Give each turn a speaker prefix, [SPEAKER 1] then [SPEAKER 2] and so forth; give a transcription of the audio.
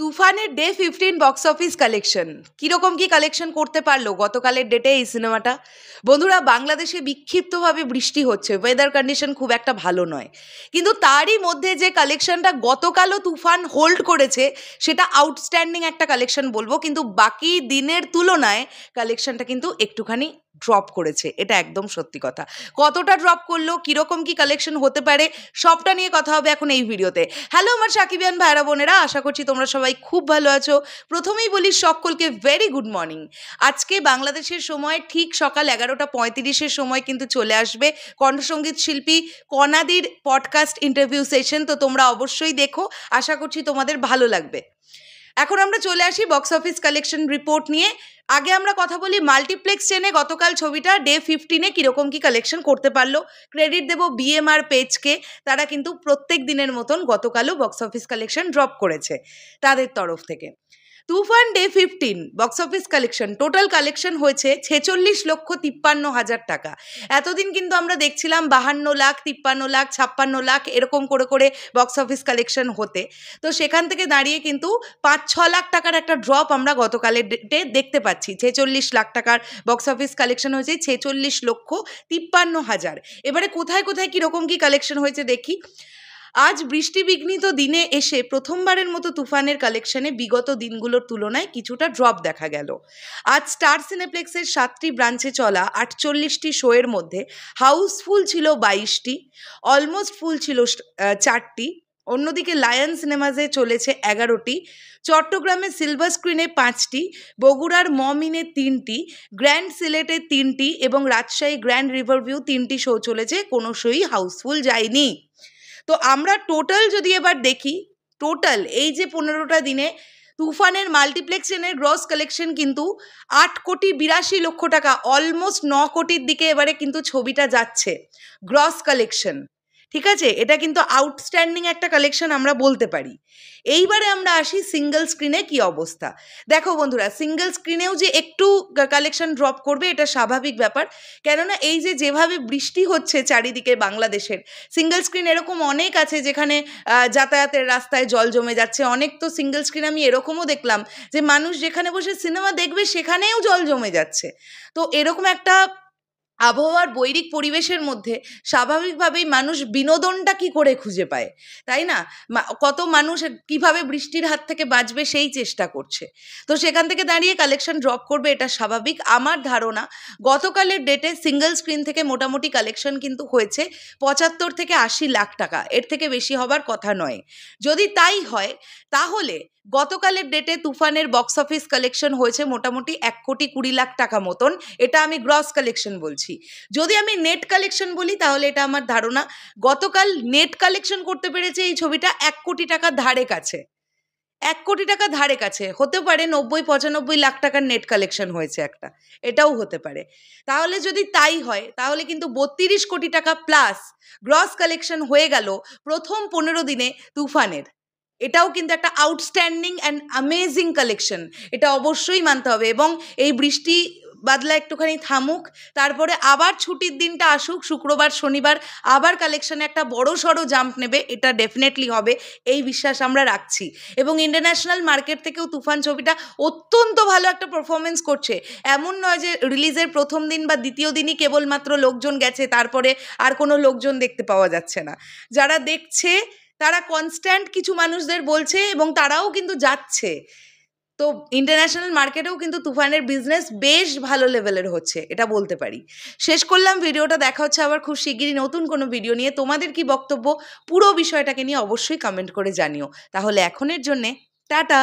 [SPEAKER 1] তুফানের day 15 box office collection কিরকম কি কালেকশন করতে পারলো গতকালের ডেটে এই সিনেমাটা? বন্ধুরা, বাংলাদেশে বিক্ষিপ্তভাবে বৃষ্টি হচ্ছে, ওয়েদার কন্ডিশন খুব একটা ভালো নয়, কিন্তু তারই মধ্যে যে কালেকশনটা গতকালও তুফান হোল্ড করেছে সেটা আউটস্ট্যান্ডিং একটা কালেকশন বলবো, কিন্তু বাকি দিনের তুলনায় কালেকশনটা কিন্তু একটুখানি ড্রপ করেছে, এটা একদম সত্যি কথা। কতটা ড্রপ করলো, কিরকম কি কালেকশন হতে পারে, সবটা নিয়ে কথা হবে এখন এই ভিডিওতে। হ্যালো আমার সাকিবিয়ান ভাইরা বোনেরা, আশা করছি তোমরা সবাই খুব ভালো আছো। প্রথমেই বলি সকলকে ভেরি গুড মর্নিং। আজকে বাংলাদেশের সময় ঠিক সকাল 11:35 সময় কিন্তু চলে আসবে কণ্ঠসঙ্গীত শিল্পী কনাদির পডকাস্ট ইন্টারভিউ সেশন, তো তোমরা অবশ্যই দেখো, আশা করছি তোমাদের ভালো লাগবে। এখন আমরা চলে আসি বক্স অফিস কালেকশন রিপোর্ট নিয়ে। আগে আমরা কথা বলি মাল্টিপ্লেক্স চেনে গতকাল ছবিটা ডে 15-এ কীরকম কী কালেকশন করতে পারলো। ক্রেডিট দেবো বিএমআর পেজকে, তারা কিন্তু প্রত্যেক দিনের মতন গতকালও বক্স অফিস কালেকশন ড্রপ করেছে তাদের তরফ থেকে। Toofan day 15 box office collection, total collection হয়েছে 46,53,000 টাকা। এতদিন কিন্তু আমরা দেখছিলাম 52 লাখ, 53 লাখ, 56 লাখ এরকম করে করে বক্স অফিস কালেকশন হতে, তো সেখান থেকে দাঁড়িয়ে কিন্তু 5-6 লাখ টাকার একটা ড্রপ আমরা গতকালের ডেটে দেখতে পাচ্ছি। 46 লাখ টাকার বক্স অফিস কালেকশন হয়েছে 46,53,000। এবারে কোথায় কোথায় কীরকম কী কালেকশন হয়েছে দেখি। আজ বৃষ্টিবিঘ্নিত দিনে এসে প্রথমবারের মতো তুফানের কালেকশনে বিগত দিনগুলোর তুলনায় কিছুটা ড্রপ দেখা গেল। আজ স্টার সিনেপ্লেক্সের 7টি ব্রাঞ্চে চলা 48টি শোয়ের মধ্যে হাউসফুল ছিল 22টি, অলমোস্ট ফুল ছিল 4টি। অন্যদিকে লায়ন সিনেমাসে চলেছে 11টি, চট্টগ্রামে সিলভার স্ক্রিনে 5টি, বগুড়ার মমিনে 3টি, গ্র্যান্ড সিলেটে 3টি এবং রাজশাহী গ্র্যান্ড রিভারভিউ 3টি শো চলেছে, কোনো শোই হাউসফুল যায়নি। তো আমরা টোটাল যদি এবার দেখি, টোটাল এই যে 15টা দিনে তুফানের মাল্টিপ্লেক্স চেনের গ্রস কালেকশন কিন্তু 8,82,00,000 টাকা, অলমোস্ট 9 কোটির দিকে এবারে কিন্তু ছবিটা যাচ্ছে গ্রস কালেকশন। ঠিক আছে, এটা কিন্তু আউটস্ট্যান্ডিং একটা কালেকশন আমরা বলতে পারি। এইবারে আমরা আসি সিঙ্গেল স্ক্রিনে কি অবস্থা। দেখো বন্ধুরা, সিঙ্গেল স্ক্রিনেও যে একটু কালেকশন ড্রপ করবে এটা স্বাভাবিক ব্যাপার, কেননা এই যে যেভাবে বৃষ্টি হচ্ছে চারিদিকে বাংলাদেশের, সিঙ্গেল স্ক্রিন এরকম অনেক আছে যেখানে যাতায়াতের রাস্তায় জল জমে যাচ্ছে। অনেক তো সিঙ্গেল স্ক্রিন আমি এরকমও দেখলাম যে মানুষ যেখানে বসে সিনেমা দেখবে সেখানেও জল জমে যাচ্ছে। তো এরকম একটা আবহাওয়ার বৈরিক পরিবেশের মধ্যে স্বাভাবিকভাবেই মানুষ বিনোদনটা কি করে খুঁজে পায়, তাই না? কত মানুষ কিভাবে বৃষ্টির হাত থেকে বাঁচবে সেই চেষ্টা করছে, তো সেখান থেকে দাঁড়িয়ে কালেকশন ড্রপ করবে, এটা স্বাভাবিক। আমার ধারণা গতকালের ডেটে সিঙ্গেল স্ক্রিন থেকে মোটামুটি কালেকশন কিন্তু হয়েছে 75 থেকে 80 লাখ টাকা, এর থেকে বেশি হবার কথা নয়। যদি তাই হয় তাহলে গতকালের ডেটে তুফানের বক্স অফিস কালেকশন হয়েছে মোটামুটি 1,20,00,000 টাকা মতন, এটা আমি গ্রস কালেকশন বলছি। যদি আমি নেট কালেকশন বলি তাহলে এটা আমার ধারণা গতকাল নেট কালেকশন করতে পেরেছে এই ছবিটা 1 কোটি টাকা ধারে কাছে, 1 কোটি টাকা ধারে কাছে। হতে পারে 90-95 লাখ টাকার নেট কালেকশন হয়েছে একটা, এটাও হতে পারে। তাহলে যদি তাই হয় তাহলে কিন্তু 32 কোটি টাকা প্লাস গ্রস কালেকশন হয়ে গেল প্রথম 15 দিনে তুফানের। এটাও কিন্তু একটা আউটস্ট্যান্ডিং অ্যান্ড অ্যামেজিং কালেকশন, এটা অবশ্যই মানতে হবে। এবং এই বৃষ্টি বাদলা একটুখানি থামুক, তারপরে আবার ছুটির দিনটা আসুক, শুক্রবার শনিবার আবার কালেকশনে একটা বড় সড়ো জাম্প নেবে, এটা ডেফিনেটলি হবে, এই বিশ্বাস আমরা রাখছি। এবং ইন্টারন্যাশনাল মার্কেট থেকেও তুফান ছবিটা অত্যন্ত ভালো একটা পারফরমেন্স করছে। এমন নয় যে রিলিজের প্রথম দিন বা দ্বিতীয় দিনই কেবলমাত্র লোকজন গেছে, তারপরে আর কোনো লোকজন দেখতে পাওয়া যাচ্ছে না। যারা দেখছে তারা কনস্ট্যান্ট কিছু মানুষদের বলছে এবং তারাও কিন্তু যাচ্ছে। তো ইন্টারন্যাশনাল মার্কেটেও কিন্তু তুফানের বিজনেস বেশ ভালো লেভেলের হচ্ছে, এটা বলতে পারি। শেষ করলাম ভিডিওটা, দেখা হচ্ছে আবার খুব শিগগিরই নতুন কোনো ভিডিও নিয়ে। তোমাদের কি বক্তব্য পুরো বিষয়টাকে নিয়ে অবশ্যই কমেন্ট করে জানিও। তাহলে এখনের জন্যে টাটা।